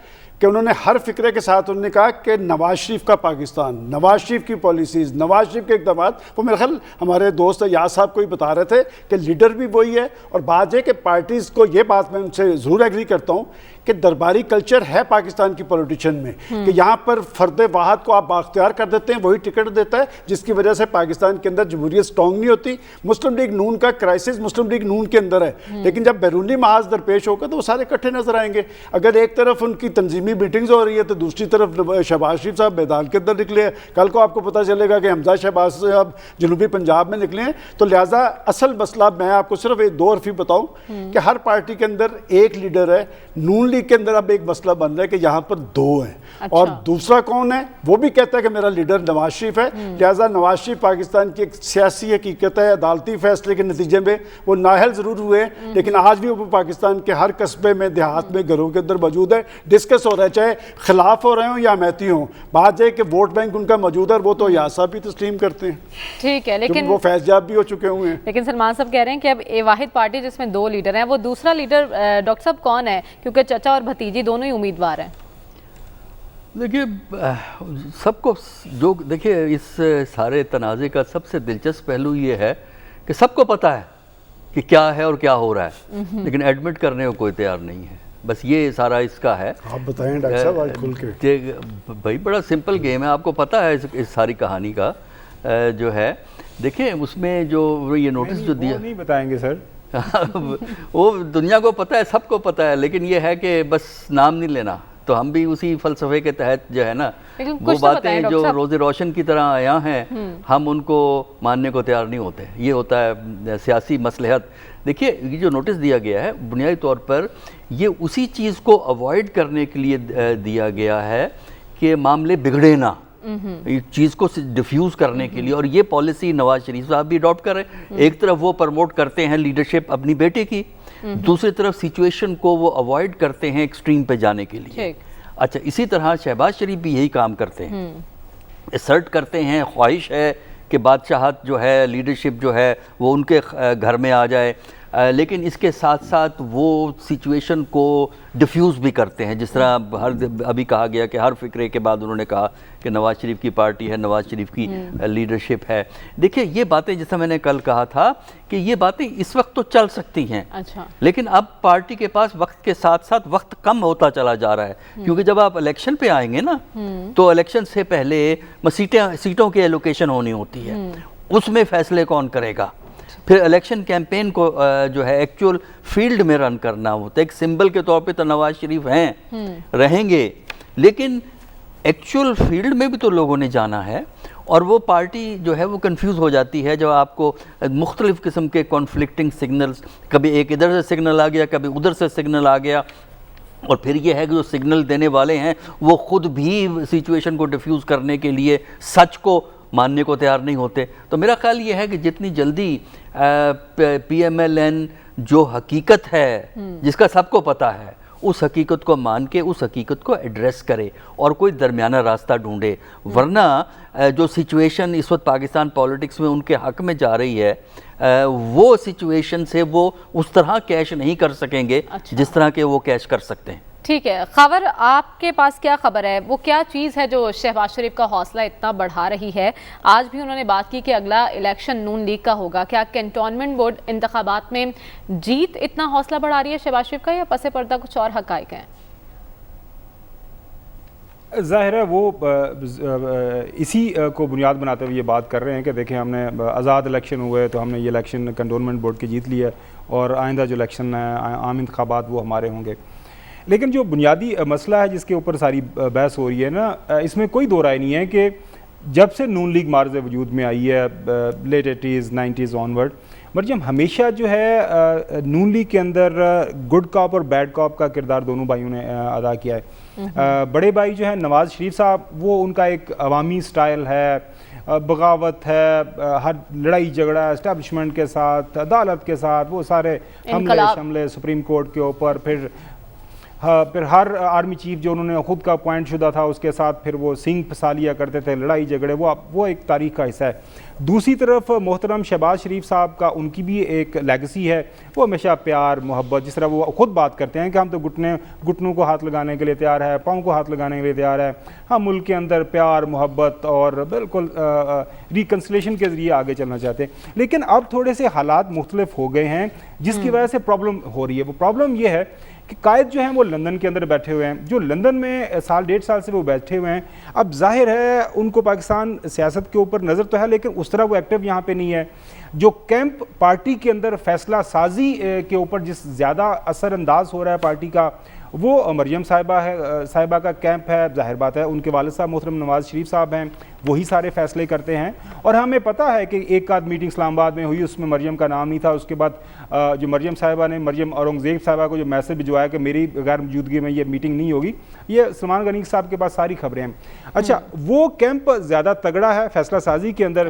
कि उन्होंने हर फिक्रे के साथ उन्होंने कहा कि नवाज शरीफ का पाकिस्तान, नवाज शरीफ की पॉलिसीज़, नवाज शरीफ के इक़दाम, वो मेरे ख्याल हमारे दोस्त याद साहब को ही बता रहे थे कि लीडर भी वही है। और बात है कि पार्टीज़ को, ये बात मैं उनसे ज़रूर एग्री करता हूँ कि दरबारी कल्चर है पाकिस्तान की पॉलिटिशियन में कि यहाँ पर फ़र्द वाहद को आप बाख्तियार कर देते हैं, वही टिकट देता है, जिसकी वजह से पाकिस्तान के अंदर जमहूरियत स्ट्रॉन्ग नहीं होती। मुस्लिम लीग नून का क्राइसिस मुस्लिम लीग नून के अंदर है, लेकिन जब बैरूनी महाज दरपेश होगा तो वो सारे इकट्ठे नजर आएंगे। अगर एक तरफ उनकी तंजीमी मीटिंग्स हो रही है तो दूसरी तरफ शहबाज शरीफ साहब मैदान के अंदर निकले हैं। कल को आपको पता चलेगा कि हमजा शहबाज साहब जनूबी पंजाब में निकले हैं। तो लिहाजा असल मसला मैं आपको सिर्फ एक दो हरफी बताऊं कि हर पार्टी के अंदर एक लीडर है। नून लीग के अंदर अब एक मसला बन रहा है कि यहाँ पर दो हैं। अच्छा। और दूसरा कौन है, वो भी कहता है कि मेरा लीडर नवाज शरीफ है। लिहाजा नवाज शरीफ पाकिस्तान की एक सियासी हकीकत है। अदालती फैसले के नतीजे में वो नाअहल ज़रूर हुए, लेकिन आज भी वो पाकिस्तान के हर कस्बे में, देहात में, घरों के अंदर मौजूद है। डिस्कस हो रहा है, चाहे खिलाफ हो रहे हों या हमायती हों। बात है कि वोट बैंक उनका मौजूद है, वो तो यासा भी तस्लीम करते हैं। ठीक है, लेकिन वो फैज़याब भी हो चुके हुए हैं। लेकिन सलमान साहब कह रहे हैं कि अब ए वाहिद पार्टी जिसमें दो लीडर हैं, वो दूसरा लीडर डॉक्टर साहब कौन है? क्योंकि चचा और भतीजी दोनों ही उम्मीदवार हैं। देखिए, सबको जो देखिए इस सारे तनाज़े का सबसे दिलचस्प पहलू ये है कि सबको पता है कि क्या है और क्या हो रहा है, लेकिन एडमिट करने को कोई तैयार नहीं है। बस ये सारा इसका है। आप बताएं डॉक्टर साहब आज खुल के। भाई बड़ा सिंपल गेम है, आपको पता है इस सारी कहानी का जो है। देखिए उसमें जो ये नोटिस जो दिया, नहीं बताएंगे सर। वो दुनिया को पता है, सबको पता है, लेकिन ये है कि बस नाम नहीं लेना। تو ہم بھی اسی فلسفے کے تحت جو ہے نا لیکن وہ کچھ تو بتائیں باتیں ڈاکٹر جو صاحب۔ روز روشن کی طرح آیا ہیں ہم ان کو ماننے کو تیار نہیں ہوتے. یہ ہوتا ہے سیاسی مصلحت. دیکھیے یہ جو نوٹس دیا گیا ہے بنیادی طور پر یہ اسی چیز کو اوائڈ کرنے کے لیے دیا گیا ہے کہ معاملے بگڑے نہ، اس چیز کو ڈیفیوز کرنے کے لیے. اور یہ پالیسی نواز شریف صاحب بھی اڈاپٹ کر رہے ہیں. ایک طرف وہ پروموٹ کرتے ہیں لیڈرشپ اپنی بیٹے کی، دوسری طرف سچویشن کو وہ اوائڈ کرتے ہیں ایکسٹریم پہ جانے کے لیے. اچھا اسی طرح شہباز شریف بھی یہی کام کرتے ہیں، اسرٹ کرتے ہیں، خواہش ہے کہ بادشاہت جو ہے، لیڈرشپ جو ہے وہ ان کے گھر میں آ جائے، لیکن اس کے ساتھ ساتھ وہ سچویشن کو ڈیفیوز بھی کرتے ہیں. جس طرح ابھی کہا گیا کہ ہر فکرے کے بعد انہوں نے کہا کہ نواز شریف کی پارٹی ہے، نواز شریف کی لیڈرشپ ہے. دیکھیے یہ باتیں جیسا میں نے کل کہا تھا کہ یہ باتیں اس وقت تو چل سکتی ہیں، لیکن اب پارٹی کے پاس وقت کے ساتھ ساتھ وقت کم ہوتا چلا جا رہا ہے. کیونکہ جب آپ الیکشن پہ آئیں گے نا تو الیکشن سے پہلے سیٹوں کی ایلوکیشن ہونی ہوتی ہے، اس میں فیصلے کون کرے گا. پھر الیکشن کیمپین کو جو ہے ایکچول فیلڈ میں رن کرنا ہوتا ہے. ایک سمبل کے طور پہ تو نواز شریف ہیں، رہیں گے، لیکن ایکچول فیلڈ میں بھی تو لوگوں نے جانا ہے. اور وہ پارٹی جو ہے وہ کنفیوز ہو جاتی ہے جب آپ کو مختلف قسم کے کانفلکٹنگ سگنلز، کبھی ایک ادھر سے سگنل آ گیا، کبھی ادھر سے سگنل آ گیا. اور پھر یہ ہے کہ جو سگنل دینے والے ہیں وہ خود بھی سچویشن کو ڈیفیوز کرنے کے لیے سچ کو ماننے کو تیار نہیں ہوتے. تو میرا خیال یہ ہے کہ جتنی جلدی پی ایم ایل این جو حقیقت ہے جس کا سب کو پتہ ہے اس حقیقت کو مان کے اس حقیقت کو ایڈریس کرے اور کوئی درمیانہ راستہ ڈھونڈے. ورنہ جو سچویشن اس وقت پاکستان پالیٹکس میں ان کے حق میں جا رہی ہے وہ سچویشن سے وہ اس طرح کیش نہیں کر سکیں گے جس طرح کے وہ کیش کر سکتے ہیں. ٹھیک ہے خاور، آپ کے پاس کیا خبر ہے؟ وہ کیا چیز ہے جو شہباز شریف کا حوصلہ اتنا بڑھا رہی ہے؟ آج بھی انہوں نے بات کی کہ اگلا الیکشن نون لیگ کا ہوگا. کیا کینٹونمنٹ بورڈ انتخابات میں جیت اتنا حوصلہ بڑھا رہی ہے شہباز شریف کا، یا پس پردہ کچھ اور حقائق ہیں؟ ظاہر ہے وہ اسی کو بنیاد بناتے ہوئے یہ بات کر رہے ہیں کہ دیکھیں ہم نے آزاد الیکشن ہوئے تو ہم نے یہ الیکشن کنٹونمنٹ بورڈ کی جیت لی ہے اور آئندہ جو الیکشن ہے عام انتخابات وہ ہمارے ہوں گے. لیکن جو بنیادی مسئلہ ہے جس کے اوپر ساری بحث ہو رہی ہے نا، اس میں کوئی دو رائے نہیں ہے کہ جب سے نون لیگ معرض وجود میں آئی ہے لیٹ 80s 90s آنورڈ، مرجم ہمیشہ جو ہے نون لیگ کے اندر گڈ کاپ اور بیڈ کاپ کا کردار دونوں بھائیوں نے ادا کیا ہے. بڑے بھائی جو ہیں نواز شریف صاحب، وہ ان کا ایک عوامی سٹائل ہے، بغاوت ہے، ہر لڑائی جھگڑا اسٹیبلشمنٹ کے ساتھ، عدالت کے ساتھ، وہ سارے حملے سپریم کورٹ کے اوپر، پھر ہر آرمی چیف جو انہوں نے خود کا اپوائنٹ شدہ تھا اس کے ساتھ پھر وہ سنگ پھسا لیا کرتے تھے، لڑائی جھگڑے، وہ ایک تاریخ کا حصہ ہے. دوسری طرف محترم شہباز شریف صاحب کا ان کی بھی ایک لیگسی ہے، وہ ہمیشہ پیار محبت، جس طرح وہ خود بات کرتے ہیں کہ ہم تو گھٹنوں کو ہاتھ لگانے کے لیے تیار ہے، پاؤں کو ہاتھ لگانے کے لیے تیار ہے، ہم ملک کے اندر پیار محبت اور بالکل ریکنسلیشن کے ذریعے آگے چلنا چاہتے ہیں. لیکن اب تھوڑے سے حالات مختلف ہو گئے ہیں جس کی وجہ سے پرابلم ہو رہی ہے. وہ پرابلم یہ ہے کہ قائد جو ہیں وہ لندن کے اندر بیٹھے ہوئے ہیں، جو لندن میں سال 1.5 سال سے وہ بیٹھے ہوئے ہیں. اب ظاہر ہے ان کو پاکستان سیاست کے اوپر نظر تو ہے لیکن اس طرح وہ ایکٹیو یہاں پہ نہیں ہے. جو کیمپ پارٹی کے اندر فیصلہ سازی کے اوپر جس زیادہ اثر انداز ہو رہا ہے پارٹی کا، وہ مریم صاحبہ کا کیمپ ہے. ظاہر بات ہے ان کے والد صاحب محترم نواز شریف صاحب ہیں، وہی سارے فیصلے کرتے ہیں. اور ہمیں پتہ ہے کہ ایک آدھ میٹنگ اسلام آباد میں ہوئی، اس میں مریم کا نام نہیں تھا. اس کے بعد جو مریم صاحبہ نے مریم اورنگزیب صاحبہ کو جو میسج بھجوایا کہ میری غیر موجودگی میں یہ میٹنگ نہیں ہوگی، یہ سلمان غنی صاحب کے پاس ساری خبریں ہیں. اچھا وہ کیمپ زیادہ تگڑا ہے فیصلہ سازی کے اندر.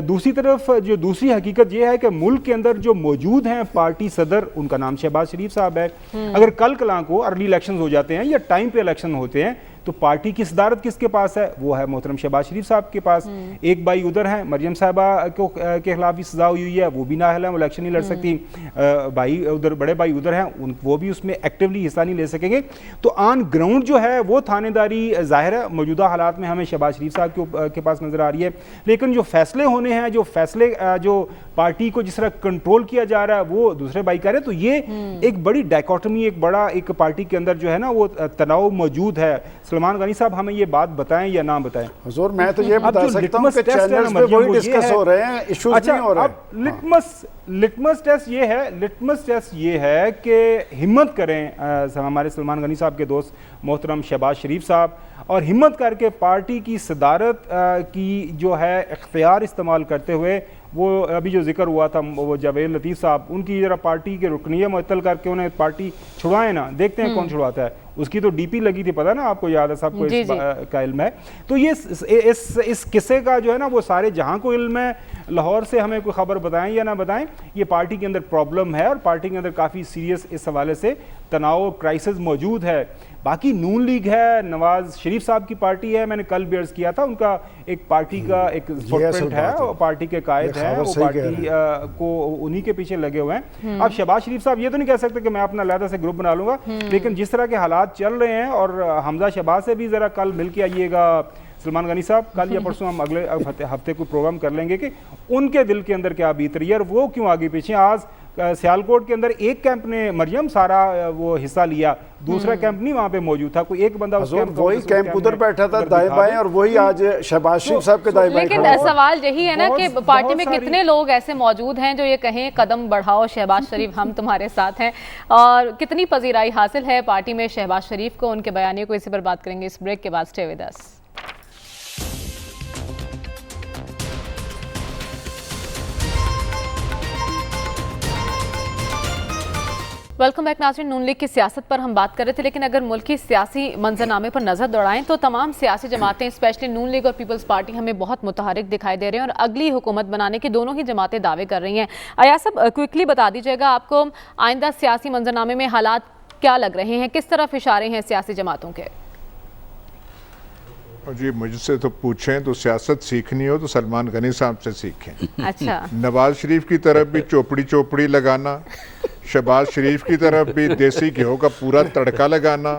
دوسری طرف جو دوسری حقیقت یہ ہے کہ ملک کے اندر جو موجود ہیں پارٹی صدر، ان کا نام شہباز شریف صاحب ہے. اگر کل کلاں کو ارلی الیکشن ہو جاتے ہیں یا ٹائم پہ الیکشن ہوتے ہیں تو پارٹی کی صدارت کس کے پاس ہے؟ وہ ہے محترم شہباز شریف صاحب کے پاس. ایک بھائی ادھر ہیں، مریم صاحبہ کے خلاف بھی سزا ہوئی ہے، وہ بھی نااہل ہیں، وہ الیکشن نہیں لڑ سکتی. بھائی ادھر بڑے بھائی ادھر ہیں، وہ بھی اس میں ایکٹیولی حصہ نہیں لے سکیں گے. تو آن گراؤنڈ جو ہے وہ تھانے داری ظاہر ہے موجودہ حالات میں ہمیں شہباز شریف صاحب کے پاس نظر آ رہی ہے. لیکن جو فیصلے ہونے ہیں، جو فیصلے جو پارٹی کو جس طرح کنٹرول کیا جا رہا ہے وہ دوسرے بھائی کہہ رہے ہیں. تو یہ ایک بڑی ڈائکوٹمی، ایک بڑا ایک پارٹی کے اندر جو ہے نا وہ تناؤ موجود ہے. सलमान गनी साहब हमें ये बात बताएं या ना बताएं? हुजूर मैं तो ये अब बता जो सकता हूँ litmus कि test है चैनल्स ना, पे मरियम, वही वो ये डिस्कस है। हो रहे हैं, इश्यूज अच्छा, नहीं हो रहे। अब लिटमस टेस्ट ये है कि हिम्मत करें हमारे सलमान गनी साहब के दोस्त मोहतरम शहबाज शरीफ साहब, और हिम्मत करके पार्टी की सदारत की जो है इख्तियार इस्तेमाल करते हुए, वो अभी जो जिक्र हुआ था वो जावेद लतीफ़ साहब, उनकी ज़रा पार्टी के रुकनियत मुअत्तल करके उन्हें पार्टी छुड़वाएं ना, देखते हैं कौन छुड़वाता है। उसकी तो डीपी लगी थी, पता ना आपको, याद है सबको इस का इल्म है। तो ये इस किस्से का जो है ना वो सारे जहां को इल्म है, लाहौर से हमें कोई खबर बताएं या ना बताएं, ये पार्टी के अंदर प्रॉब्लम है और पार्टी के अंदर काफ़ी सीरियस इस हवाले से तनाव क्राइसिस मौजूद है। बाकी नून लीग है, नवाज शरीफ साहब की पार्टी है, मैंने कल भी अर्ज़ किया था, उनका एक पार्टी का एक फुटप्रिंट है, वो पार्टी के कायद हैं, वो पार्टी को उन्हीं के पीछे लगे हुए हैं। अब शहबाज शरीफ साहब ये तो नहीं कह सकते कि मैं अपना अलहदा से ग्रुप बना लूंगा, लेकिन जिस तरह के हालात चल रहे हैं, और हमजा शहबाज से भी ज़रा कल मिल के आइएगा सलमान गनी साहब, कल या परसों हम अगले हफ्ते को प्रोग्राम कर लेंगे कि उनके दिल के अंदर क्या बीत रही है और वो क्यों आगे पीछे। आज सियालकोट के अंदर एक कैंप ने मरियम सारा वो हिस्सा लिया, दूसरा कैंप नहीं वहाँ पे मौजूद था, कोई एक बंदा उस कैंप वही कैंप उधर बैठा था दाएं बाएं, और वही आज शहबाज शरीफ साहब के दाएं बाएं। लेकिन सवाल यही है ना कि पार्टी में कितने लोग ऐसे मौजूद हैं जो ये कहें कदम बढ़ाओ शहबाज शरीफ, हम तुम्हारे साथ हैं, और कितनी पजीराई हासिल है पार्टी में शहबाज शरीफ को, उनके बयानिए को, इसी पर बात करेंगे इस ब्रेक के बाद। Stay with us. Welcome back नाज़रीन। नून लीग की सियासत पर हम बात कर रहे थे, लेकिन अगर मुल्क की सियासी मंजरनामे पर नज़र दौड़ाएं तो तमाम सियासी जमातें, स्पेशली नून लीग और पीपल्स पार्टी, हमें बहुत मुतहरिक दिखाई दे रहे हैं और अगली हुकूमत बनाने की दोनों ही जमातें दावे कर रही हैं। अयाज साहब, क्विकली बता दीजिएगा, आपको आइंदा सियासी मंजरनामे में हालात क्या लग रहे हैं, किस तरफ इशारे हैं सियासी जमातों के? जी मुझसे तो पूछें तो सियासत सीखनी हो तो सलमान गनी साहब से सीखें। अच्छा। नवाज शरीफ की तरफ भी चोपड़ी लगाना, शहबाज शरीफ की तरफ भी देसी घियो का पूरा तड़का लगाना,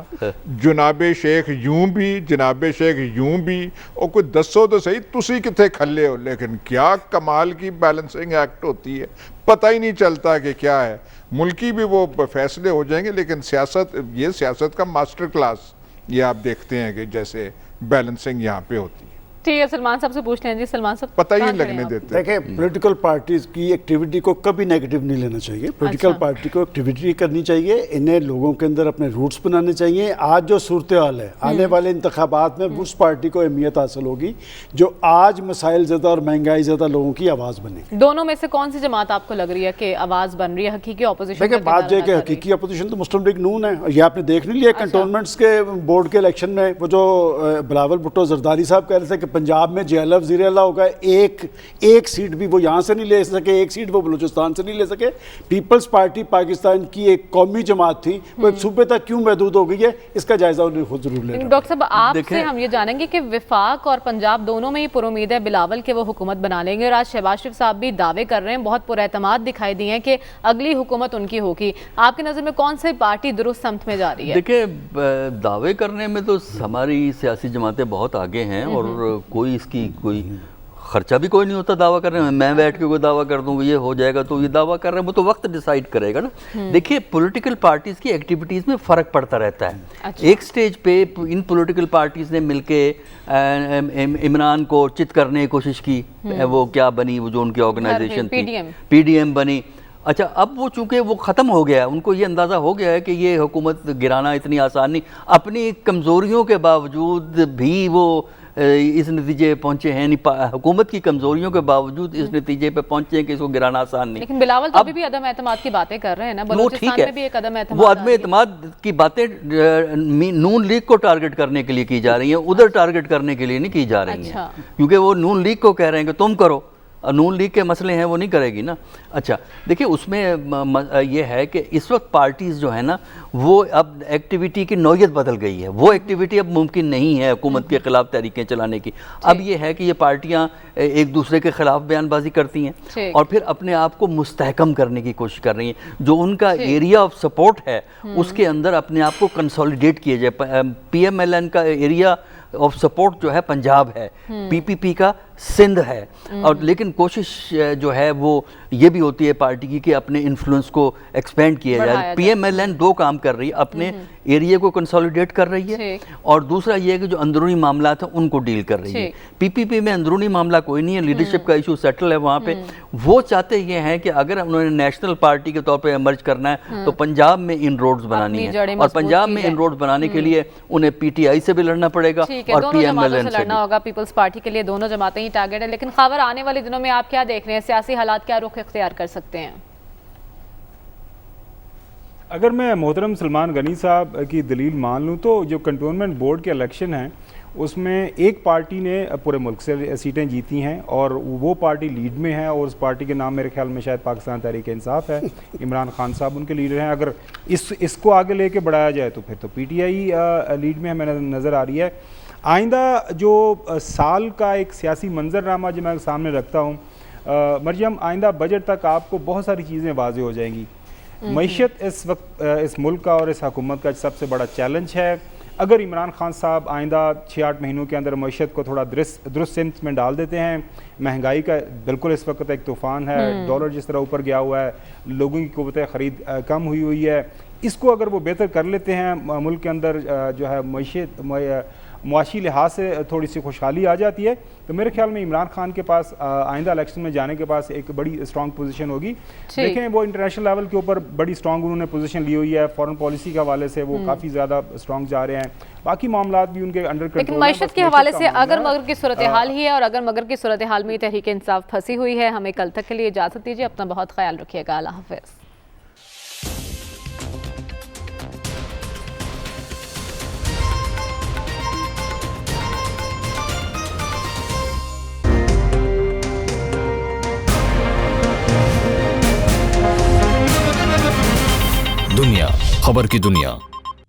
जनाबे शेख यूं भी, और कोई दसो तो सही तुसी किथे खल्ले हो, लेकिन क्या कमाल की बैलेंसिंग एक्ट होती है, पता ही नहीं चलता कि क्या है। मुल्की भी वो फैसले हो जाएंगे, लेकिन सियासत का मास्टर क्लास ये आप देखते हैं कि जैसे बैलेंसिंग यहाँ पे होती है। ठीक है, सलमान साहब से पूछ लें। जी सलमान साहब, पता ही नहीं लगने देते। देखिए, पॉलिटिकल पार्टीज की एक्टिविटी को कभी नेगेटिव नहीं लेना चाहिए। पॉलिटिकल पार्टी को एक्टिविटी करनी चाहिए, इन्हें लोगों के अंदर अपने रूट्स बनाने चाहिए। आज जो सूरत हाल है, आने वाले इंतखाबात में उस पार्टी को अहमियत हासिल होगी जो आज मसाइल ज़्यादा और महंगाई ज़्यादा लोगों की आवाज़ बने। दोनों में से कौन सी जमात आपको लग रही है कि आवाज़ बन रही है हकीकी अपोजिशन? देखिए, बात जो है कि हकीकी अपोजिशन तो मुस्लिम लीग नून है। ये आपने देख नहीं लिया कंटोनमेंट्स के बोर्ड के इलेक्शन में, वो जो बिलावल भुट्टो जरदारी साहब कह रहे थे कि पंजाब में जे वज़ीर आला होगा, एक सीट भी वो यहाँ से नहीं ले सके, एक सीट वो बलूचिस्तान से नहीं ले सके। पीपल्स पार्टी पाकिस्तान की एक कौमी जमात थी, वो एक सूबे तक क्यों महदूद हो गई है, इसका जायजा उन्हें खुद जरूर लेना। डॉक्टर साहब, आपसे हम ये जानेंगे कि विफाक और पंजाब दोनों में ही पुरुमीद है बिलावल के वो हुकूमत बना लेंगे, और आज शहबाज शरीफ साहब भी दावे कर रहे हैं, बहुत पुरएतमाद दिखाई दिए हैं कि अगली हुकूमत उनकी होगी। आपकी नज़र में कौन सी पार्टी दुरुस्त समत में जा रही है? देखिए, दावे करने में तो हमारी सियासी जमातें बहुत आगे हैं, और कोई इसकी कोई खर्चा भी कोई नहीं होता दावा करने में। मैं बैठ के कोई दावा कर दूँ ये हो जाएगा, तो ये दावा कर रहे हैं, वो तो वक्त डिसाइड करेगा ना। देखिए, पॉलिटिकल पार्टीज़ की एक्टिविटीज़ में फ़र्क पड़ता रहता है। अच्छा। एक स्टेज पे इन पॉलिटिकल पार्टीज़ ने मिलके इमरान को चित करने की कोशिश की, वो क्या बनी, वो जो उनकी ऑर्गेनाइजेशन थी PDM बनी। अच्छा, अब वो चूँकि वो ख़त्म हो गया है, उनको ये अंदाज़ा हो गया है कि ये हुकूमत गिराना इतनी आसान नहीं, अपनी कमज़ोरियों के बावजूद भी वो इस नतीजे पहुंचे हैं, हुकूमत की कमजोरियों के बावजूद इस नतीजे पे पहुंचे हैं कि इसको गिराना आसान नहीं। लेकिन बिलावल तो अभी भी अदम एतमाद की बातें कर रहे हैं ना, बलूचिस्तान में भी एक अदम एतमाद, वो अदम एतमाद की बातें नून लीग को टारगेट करने के लिए की जा रही हैं, उधर टारगेट करने के लिए नहीं की जा रही हैं, क्योंकि वो नून लीग को कह रहे हैं कि तुम करो, नून लीग के मसले हैं वो नहीं करेगी ना। अच्छा, देखिए, उसमें ये है कि इस वक्त पार्टीज़ जो है ना, वो अब एक्टिविटी की नौयत बदल गई है। वो एक्टिविटी अब मुमकिन नहीं है हुकूमत के ख़िलाफ़ तहरीकें चलाने की। अब ये है कि ये पार्टियां एक दूसरे के ख़िलाफ़ बयानबाजी करती हैं और फिर अपने आप को मुस्तहकम करने की कोशिश कर रही हैं। जो उनका एरिया ऑफ सपोर्ट है उसके अंदर अपने आप को कंसोलिडेट किया जाए। PMLN का एरिया ऑफ सपोर्ट जो है पंजाब है, PPP का سندھ ہے، اور لیکن کوشش جو ہے وہ یہ بھی ہوتی ہے پارٹی کی کہ اپنے انفلوئنس کو ایکسپینڈ کیا جائے. پی ایم ایل این دو کام کر رہی ہے، اپنے ایریا کو کنسولیڈیٹ کر رہی ہے، اور دوسرا یہ ہے کہ جو اندرونی معاملات ہیں ان کو ڈیل کر رہی ہے. پی پی پی میں اندرونی معاملہ کوئی نہیں ہے، لیڈرشپ کا ایشو سیٹل ہے وہاں پہ. وہ چاہتے یہ ہیں کہ اگر انہوں نے نیشنل پارٹی کے طور پہ ایمرج کرنا ہے تو پنجاب میں ان روڈز بنانی ہے، اور پنجاب میں ان روڈز بنانے کے لیے انہیں پی ٹی آئی سے بھی لڑنا پڑے گا اور پی ایم ایل این سے لڑنا ہوگا. پیپلز پارٹی کے لیے دونوں جماعتیں ہی ٹارگٹ ہیں. لیکن خاور آنے والے دنوں میں آپ کیا دیکھ رہے ہیں؟ سیاسی حالات کیا رخ اختیار کر سکتے ہیں؟ اگر میں محترم سلمان غنی صاحب کی دلیل مان لوں تو جو کنٹونمنٹ بورڈ کے الیکشن ہیں اس میں ایک پارٹی نے پورے ملک سے سیٹیں جیتی ہیں اور وہ پارٹی لیڈ میں ہے، اور اس پارٹی کے نام میرے خیال میں شاید پاکستان تحریک انصاف ہے. عمران خان صاحب ان کے لیڈر ہیں. اگر اس کو آگے لے کے بڑھایا جائے تو پھر تو پی ٹی آئی لیڈ میں ہمیں نظر آ رہی ہے. آئندہ جو سال کا ایک سیاسی منظرنامہ جو میں سامنے رکھتا ہوں مریم، آئندہ بجٹ تک آپ کو بہت ساری چیزیں واضح ہو جائیں گی. معیشت اس وقت اس ملک کا اور اس حکومت کا سب سے بڑا چیلنج ہے. اگر عمران خان صاحب آئندہ 6-8 مہینوں کے اندر معیشت کو تھوڑا درست سمت میں ڈال دیتے ہیں، مہنگائی کا بالکل اس وقت ایک طوفان ہے، ڈالر جس طرح اوپر گیا ہوا ہے، لوگوں کی قوت خرید کم ہوئی ہے، اس کو اگر وہ بہتر کر لیتے ہیں، ملک کے اندر جو ہے معاشی لحاظ سے تھوڑی سی خوشحالی آ جاتی ہے، تو میرے خیال میں عمران خان کے پاس آئندہ الیکشن میں جانے کے پاس ایک بڑی اسٹرانگ پوزیشن ہوگی. دیکھیں وہ انٹرنیشنل لیول کے اوپر بڑی اسٹرانگ انہوں نے پوزیشن لی ہوئی ہے، فارن پالیسی کے حوالے سے وہ کافی زیادہ اسٹرانگ جا رہے ہیں، باقی معاملات بھی ان کے انڈر کنٹرول. لیکن معیشت کے حوالے سے اگر مگر کی صورتحال ہی ہے، اور اگر مگر کی صورتحال میں تحریک انصاف پھنسی ہوئی ہے، ہمیں کل تک کے لیے اجازت دیجیے. اپنا بہت خیال رکھیے گا. اللہ حافظ. دنیا خبر کی دنیا